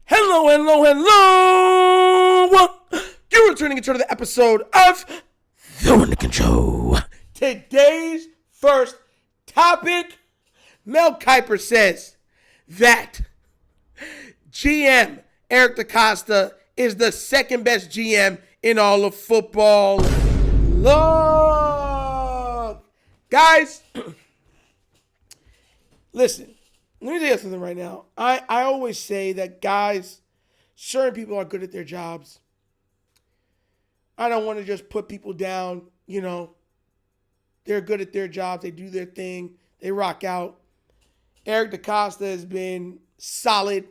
Hello, hello, hello! You're returning to the episode of TheWunderkindShow. Today's first topic, Mel Kiper says that GM Eric DeCosta is the second best GM in all of football. Look! Guys, listen. Let me tell you something right now. I always say that guys, certain people are good at their jobs. I don't want to just put people down, you know. They're good at their jobs. They do their thing. They rock out. Eric DeCosta has been solid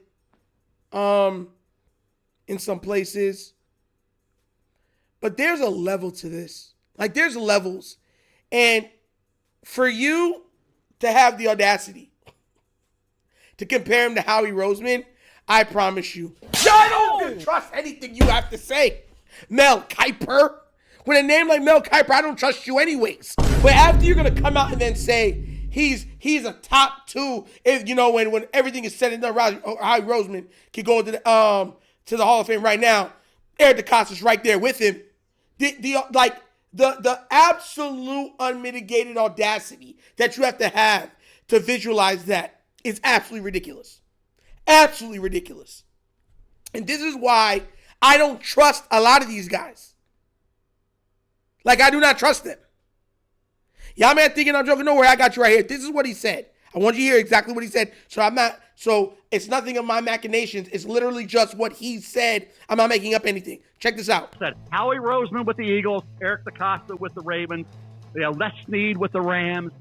in some places. But there's a level to this. Like, there's levels. And for you to have the audacity to compare him to Howie Roseman, I promise you, I don't trust anything you have to say. Mel Kiper. With a name like Mel Kiper, I don't trust you anyways. But after you're going to come out and then say he's a top two, if, you know, when everything is said and done, Howie Roseman can go to the Hall of Fame right now. Eric DeCosta's right there with him. The absolute unmitigated audacity that you have to visualize that is absolutely ridiculous. Absolutely ridiculous. And this is why I don't trust a lot of these guys. Like, I do not trust them. Y'all man thinking I'm joking? No worry, I got you right here. This is what he said. I want you to hear exactly what he said. So it's nothing of my machinations. It's literally just what he said. I'm not making up anything. Check this out. Howie Roseman with the Eagles, Eric DeCosta with the Ravens, Les Snead with the Rams,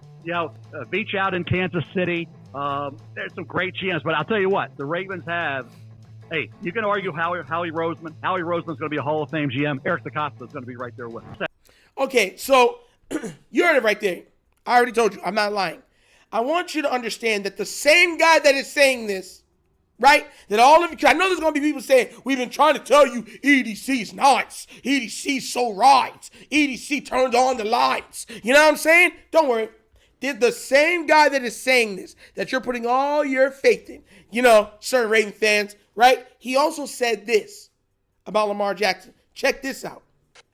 Beach out in Kansas City. There's some great GMs, but I'll tell you what, the Ravens have, hey, you can argue Howie Roseman. Howie Roseman's going to be a Hall of Fame GM. Eric DeCosta is going to be right there with him. Okay, so you heard it right there. I already told you. I'm not lying. I want you to understand that the same guy that is saying this, right, that all of you, I know there's going to be people saying, we've been trying to tell you EDC is nice. EDC's so right. EDC turns on the lights. You know what I'm saying? Don't worry. The same guy that is saying this, that you're putting all your faith in, certain Raven fans, right? He also said this about Lamar Jackson. Check this out.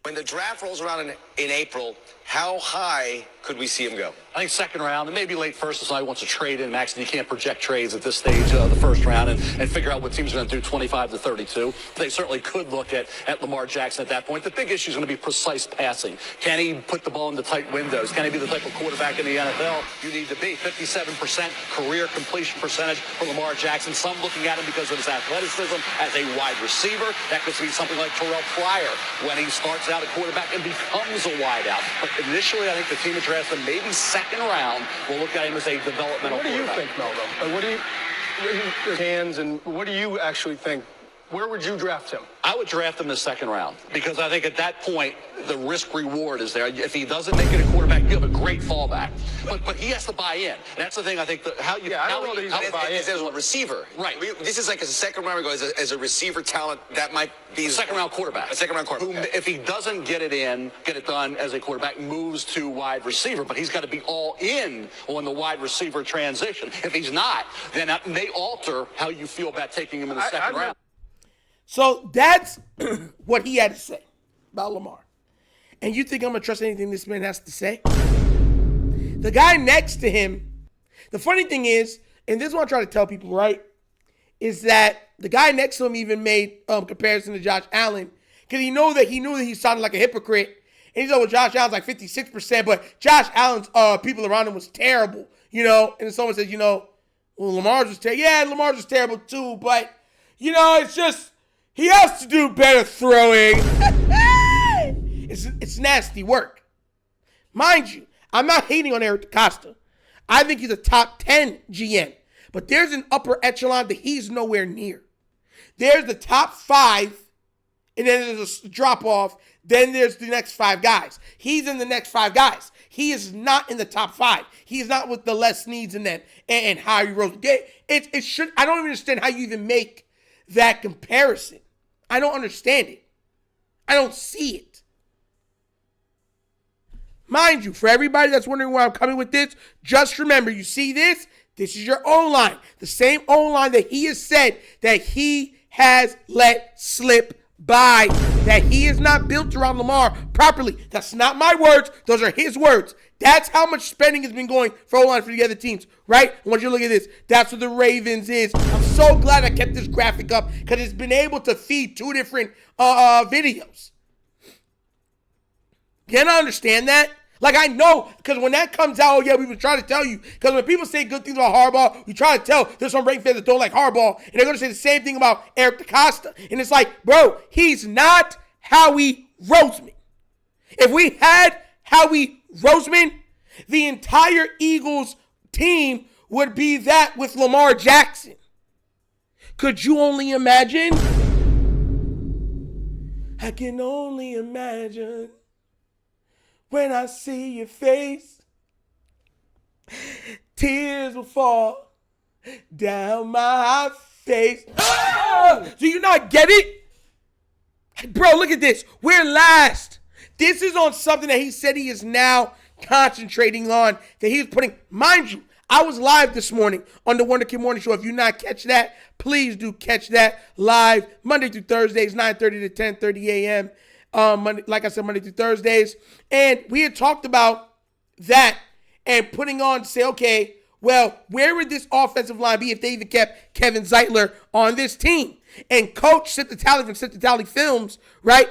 When the draft rolls around in April, how high could we see him go? I think second round, and maybe late first if somebody wants to trade in. Max, and you can't project trades at this stage of the first round and figure out what teams are going to do 25 to 32. They certainly could look at Lamar Jackson at that point. The big issue is going to be precise passing. Can he put the ball into tight windows? Can he be the type of quarterback in the NFL you need to be? 57% career completion percentage for Lamar Jackson. Some looking at him because of his athleticism as a wide receiver. That could be something like Terrell Pryor when he starts out at quarterback and becomes a wideout. But initially, I think the team addressed him maybe second round. We'll look at him as a developmental What do you quarterback. think, Melvin? What do you actually think? Where would you draft him? I would draft him in the second round because I think at that point, the risk-reward is there. If he doesn't make it a quarterback, you have a great fallback. But he has to buy in. And that's the thing I think. I don't know that he's going to buy in. As a receiver. Right. This is like as a second round, as a receiver talent, that might be Second-round quarterback. A second-round quarterback. Who, if he doesn't get it done as a quarterback, moves to wide receiver. But he's got to be all in on the wide receiver transition. If he's not, then that may alter how you feel about taking him in the second round. So that's what he had to say about Lamar. And you think I'm going to trust anything this man has to say? The guy next to him, the funny thing is, and this is what I try to tell people, right, is that the guy next to him even made comparison to Josh Allen because he knew that he sounded like a hypocrite. And he said, well, Josh Allen's like 56%, but Josh Allen's people around him was terrible, And then someone says, well, Lamar's was terrible. Yeah, Lamar's was terrible too, but, it's just, he has to do better throwing. It's nasty work. Mind you, I'm not hating on Eric DeCosta. I think he's a top 10 GM. But there's an upper echelon that he's nowhere near. There's the top 5, and then there's a drop-off. Then there's the next 5 guys. He's in the next 5 guys. He is not in the top 5. He's not with the Les Sneads and them and Howie Roseman. I don't even understand how you even make that comparison. I don't understand it. I don't see it. Mind you, for everybody that's wondering where I'm coming with this, just remember, you see this? This is your O-line. The same O-line that he has said that he has let slip by that he is not built around Lamar properly. That's not my words. Those are his words. That's how much spending has been going for O-line for the other teams, right? I want you to look at this. That's what the Ravens is. I'm so glad I kept this graphic up because it's been able to feed two different videos. Can I understand that? Like, I know, because when that comes out, oh, yeah, we were trying to tell you. Because when people say good things about Harbaugh, we try to tell there's some Ravens fans that don't like Harbaugh, and they're going to say the same thing about Eric DeCosta. And it's like, bro, he's not Howie Roseman. If we had Howie Roseman, the entire Eagles team would be that with Lamar Jackson. Could you only imagine? I can only imagine. When I see your face, tears will fall down my face. Ah! Do you not get it? Bro, look at this. We're last. This is on something that he said he is now concentrating on, that he's putting, mind you, I was live this morning on the Wonder Kid Morning Show. If you not catch that, please do catch that live Monday through Thursdays, 9:30 to 10:30 a.m. Monday, like I said, Monday through Thursdays. And we had talked about that and putting on, say, okay, well, where would this offensive line be if they even kept Kevin Zeitler on this team? And Coach Sip the Tally from Sip the Tally Films, right,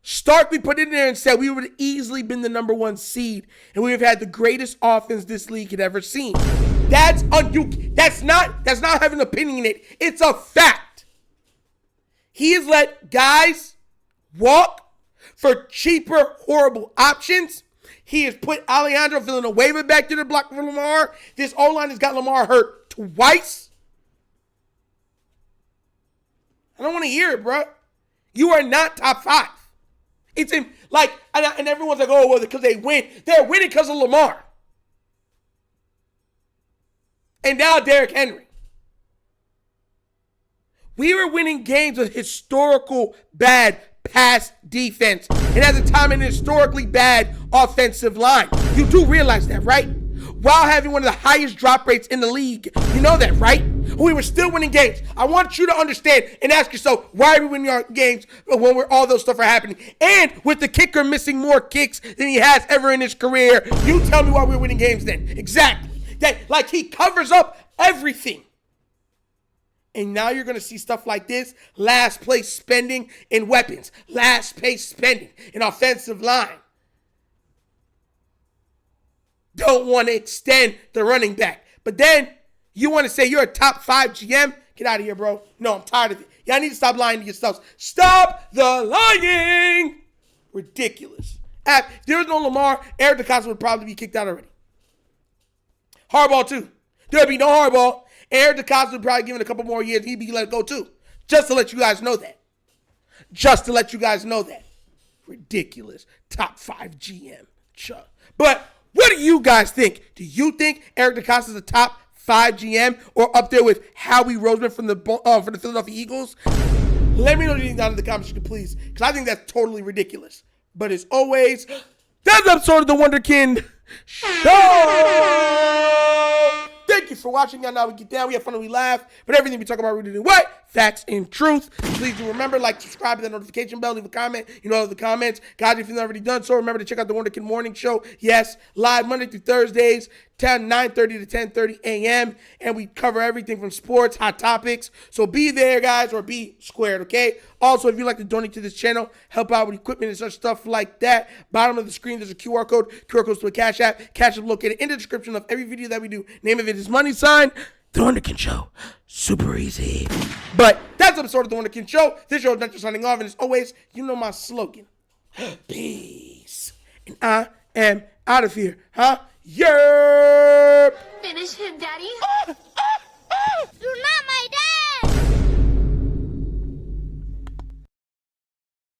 starkly put it in there and said we would have easily been the number one seed and we would have had the greatest offense this league had ever seen. That's not having an opinion in it. It's a fact. He has let guys walk for cheaper, horrible options. He has put Alejandro Villanueva back to the block for Lamar. This O-line has got Lamar hurt twice. I don't want to hear it, bro. You are not top 5. It's in, like, and everyone's like, oh, well, because they win. They're winning because of Lamar. And now Derrick Henry. We were winning games with historical bad pass defense, and at the time an historically bad offensive line. You do realize that, right? While having one of the highest drop rates in the league. You know that, right? We were still winning games. I want you to understand and ask yourself, why are we winning our games when all those stuff are happening? And with the kicker missing more kicks than he has ever in his career, you tell me why we're winning games then. Exactly. That, like, he covers up everything. And now you're going to see stuff like this. Last place spending in weapons. Last place spending in offensive line. Don't want to extend the running back. But then you want to say you're a top 5 GM? Get out of here, bro. No, I'm tired of it. Y'all need to stop lying to yourselves. Stop the lying. Ridiculous. If there was no Lamar, Eric DeCosta would probably be kicked out already. Harbaugh, too. There would be no Harbaugh. Eric DeCosta would probably give it a couple more years. He'd be let go, too. Just to let you guys know that. Just to let you guys know that. Ridiculous. Top 5 GM. But what do you guys think? Do you think Eric DeCosta is a top 5 GM or up there with Howie Roseman from the Philadelphia Eagles? Let me know what you think down in the comments, please, because I think that's totally ridiculous. But as always, that's an episode of the Wunderkind Show. Thank you for watching. Y'all know we get down, we have fun, and we laugh. But everything we talk about, we do what? Facts and truth. Please do remember, like, subscribe to the notification bell, leave a comment. You know the comments. Guys, if you've not already done so, remember to check out the Wunderkind Morning Show. Yes, live Monday through Thursdays, 9:30 to 10:30 a.m. And we cover everything from sports, hot topics. So be there, guys, or be squared, okay? Also, if you'd like to donate to this channel, help out with equipment and such stuff like that, bottom of the screen, there's a QR code. QR code's to a Cash App. Cash App located in the description of every video that we do. Name of it is money sign. The Wunderkind Show. Super easy. But that's the episode of The Wunderkind Show. This show is not just signing off. And as always, you know my slogan. Peace. And I am out of here. Huh? Yerp. Finish him, Daddy.